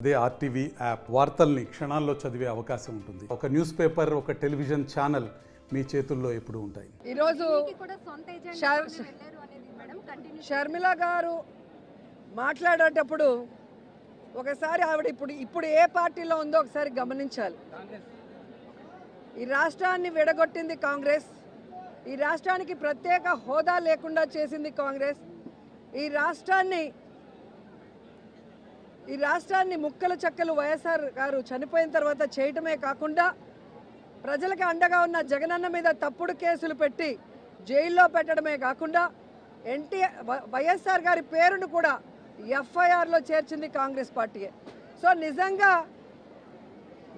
అదే RTV app వార్తల్ని క్షణాల్లో చదివే అవకాశం ఉంటుంది. ఒక న్యూస్ పేపర్, ఒక టెలివిజన్ ఛానల్ మీ చేతుల్లో ఎప్పుడు ఉంటాయి. ఈరోజు షర్మిల గారు మాట్లాడేటప్పుడు ఒకసారి ఆవిడ ఇప్పుడు ఏ పార్టీలో ఉందో ఒకసారి గమనించాలి. ఈ రాష్ట్రాన్ని విడగొట్టింది కాంగ్రెస్. ఈ రాష్ట్రానికి ప్రత్యేక హోదా లేకుండా చేసింది కాంగ్రెస్. ఈ రాష్ట్రాన్ని ముక్కలు చెక్కలు వైఎస్ఆర్ గారు చనిపోయిన తర్వాత చేయటమే కాకుండా ప్రజలకు అండగా ఉన్న జగనన్న మీద తప్పుడు కేసులు పెట్టి జైల్లో పెట్టడమే కాకుండా వైఎస్ఆర్ గారి పేరును కూడా ఎఫ్ఐఆర్లో చేర్చింది కాంగ్రెస్ పార్టీయే. సో నిజంగా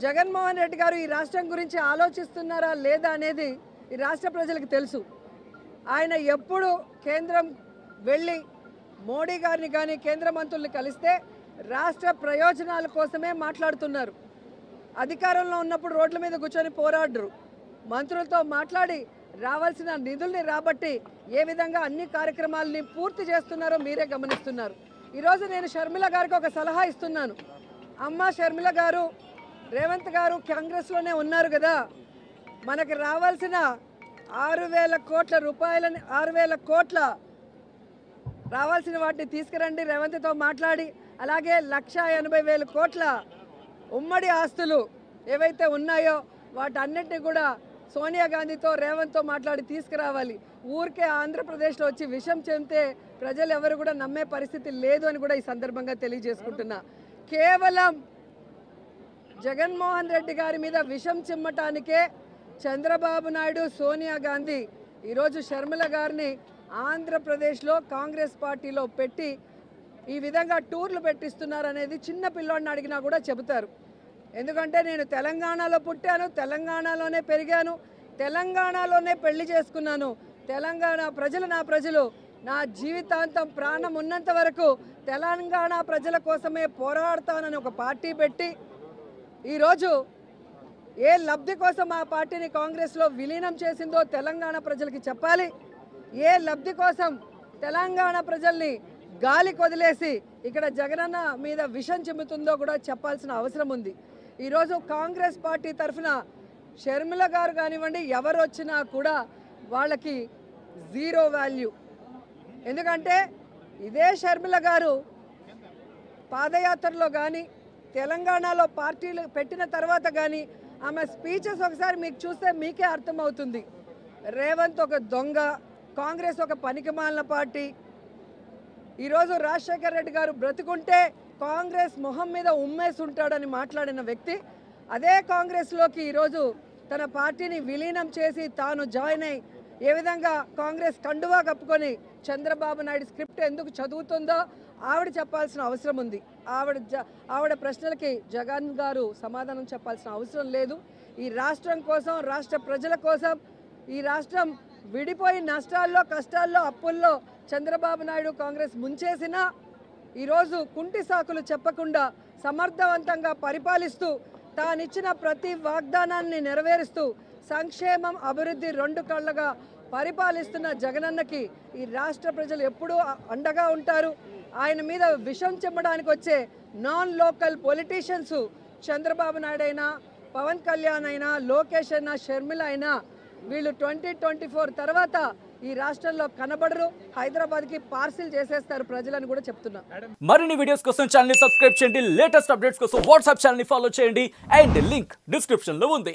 జగన్మోహన్ రెడ్డి గారు ఈ రాష్ట్రం గురించి ఆలోచిస్తున్నారా లేదా అనేది ఈ రాష్ట్ర ప్రజలకు తెలుసు. ఆయన ఎప్పుడు కేంద్రం వెళ్ళి మోడీ గారిని కానీ కేంద్ర మంత్రుల్ని కలిస్తే రాష్ట్ర ప్రయోజనాల కోసమే మాట్లాడుతున్నారు. అధికారంలో ఉన్నప్పుడు రోడ్ల మీద కూర్చొని పోరాడరు. మంత్రులతో మాట్లాడి రావాల్సిన నిధుల్ని రాబట్టి ఏ విధంగా అన్ని కార్యక్రమాలని పూర్తి చేస్తున్నారో మీరే గమనిస్తున్నారు. ఈరోజు నేను షర్మిల గారికి ఒక సలహా ఇస్తున్నాను. అమ్మ షర్మిల గారు, రేవంత్ గారు కాంగ్రెస్లోనే ఉన్నారు కదా, మనకి రావాల్సిన 6,000 కోట్ల రూపాయలని 6,000 కోట్ల రావాల్సిన వాటిని తీసుకురండి రేవంత్తో మాట్లాడి. అలాగే 1,80,000 కోట్ల ఉమ్మడి ఆస్తులు ఏవైతే ఉన్నాయో వాటన్నిటిని కూడా సోనియా గాంధీతో రేవంత్తో మాట్లాడి తీసుకురావాలి. ఊరికే ఆంధ్రప్రదేశ్లో వచ్చి విషం చెందితే ప్రజలు ఎవరు కూడా నమ్మే పరిస్థితి లేదు అని కూడా ఈ సందర్భంగా తెలియజేసుకుంటున్నా. కేవలం జగన్మోహన్ రెడ్డి గారి మీద విషం చిమ్మటానికే చంద్రబాబు నాయుడు, సోనియా గాంధీ ఈరోజు షర్మిల గారిని ఆంధ్రప్రదేశ్లో కాంగ్రెస్ పార్టీలో పెట్టి ఈ విధంగా టూర్లు పెట్టిస్తున్నారనేది చిన్న పిల్లోడిని అడిగినా కూడా చెబుతారు. ఎందుకంటే నేను తెలంగాణలో పుట్టాను, తెలంగాణలోనే పెరిగాను, తెలంగాణలోనే పెళ్లి చేసుకున్నాను. తెలంగాణ ప్రజలు నా ప్రజలు. నా జీవితాంతం ప్రాణం ఉన్నంత వరకు తెలంగాణ ప్రజల కోసమే పోరాడతానని ఒక పార్టీ పెట్టి ఈరోజు ఏ లబ్ధి కోసం ఆ పార్టీని కాంగ్రెస్లో విలీనం చేసిందో తెలంగాణ ప్రజలకి చెప్పాలి. ఏ లబ్ధి కోసం తెలంగాణ ప్రజల్ని గాలి కొదిలేసి ఇక్కడ జగనన్న మీద విషం చిమ్ముతుందో కూడా చెప్పాల్సిన అవసరం ఉంది. ఈరోజు కాంగ్రెస్ పార్టీ తరఫున షర్మిల గారు కానివ్వండి, ఎవరు వచ్చినా కూడా వాళ్ళకి జీరో వాల్యూ. ఎందుకంటే ఇదే షర్మిల గారు పాదయాత్రలో కానీ తెలంగాణలో పార్టీలు పెట్టిన తర్వాత కానీ ఆమె స్పీచెస్ ఒకసారి మీకు చూస్తే మీకే అర్థమవుతుంది. రేవంత్ ఒక దొంగ, కాంగ్రెస్ ఒక పనికిమాలిన పార్టీ. ఈరోజు రాజశేఖర రెడ్డి గారు బ్రతుకుంటే కాంగ్రెస్ మొహం మీద ఉమ్మేసి ఉంటాడని మాట్లాడిన వ్యక్తి అదే కాంగ్రెస్లోకి ఈరోజు తన పార్టీని విలీనం చేసి తాను జాయిన్ అయ్యి ఏ విధంగా కాంగ్రెస్ కండువా కప్పుకొని చంద్రబాబు నాయుడు స్క్రిప్ట్ ఎందుకు చదువుతుందో ఆవిడ చెప్పాల్సిన అవసరం ఉంది. ఆవిడ ప్రశ్నలకి జగన్ గారు సమాధానం చెప్పాల్సిన అవసరం లేదు. ఈ రాష్ట్రం కోసం, రాష్ట్ర ప్రజల కోసం, ఈ రాష్ట్రం విడిపోయి నష్టాల్లో, కష్టాల్లో, అప్పుల్లో చంద్రబాబు నాయుడు కాంగ్రెస్ ముంచేసినా ఈరోజు కుంటి సాకులు చెప్పకుండా సమర్థవంతంగా పరిపాలిస్తూ తానిచ్చిన ప్రతి వాగ్దానాన్ని నెరవేరుస్తూ సంక్షేమం, అభివృద్ధి రెండు కళ్ళగా పరిపాలిస్తున్న జగనన్నకి ఈ రాష్ట్ర ప్రజలు ఎప్పుడూ అండగా ఉంటారు. ఆయన మీద విషం చెమ్మడానికి వచ్చే non local politicians Chandrababu Naidu అయినా, పవన్ కళ్యాణ్ అయినా, లోకేష్ అయినా, షర్మిల అయినా వీళ్ళు 2024 తర్వాత ఈ రాష్ట్రంలో కనబడరు. హైదరాబాద్కి పార్సిల్ చేసేస్తారు ప్రజలని కూడా చెప్తున్నా. మరిన్ని వీడియోస్ కోసం ఛానల్ ని సబ్స్క్రైబ్ చేయండి. లేటెస్ట్ అప్డేట్స్ కోసం వాట్సాప్ ఛానల్ ని ఫాలో చేయండి. అండ్ లింక్ డిస్క్రిప్షన్ లో ఉంది.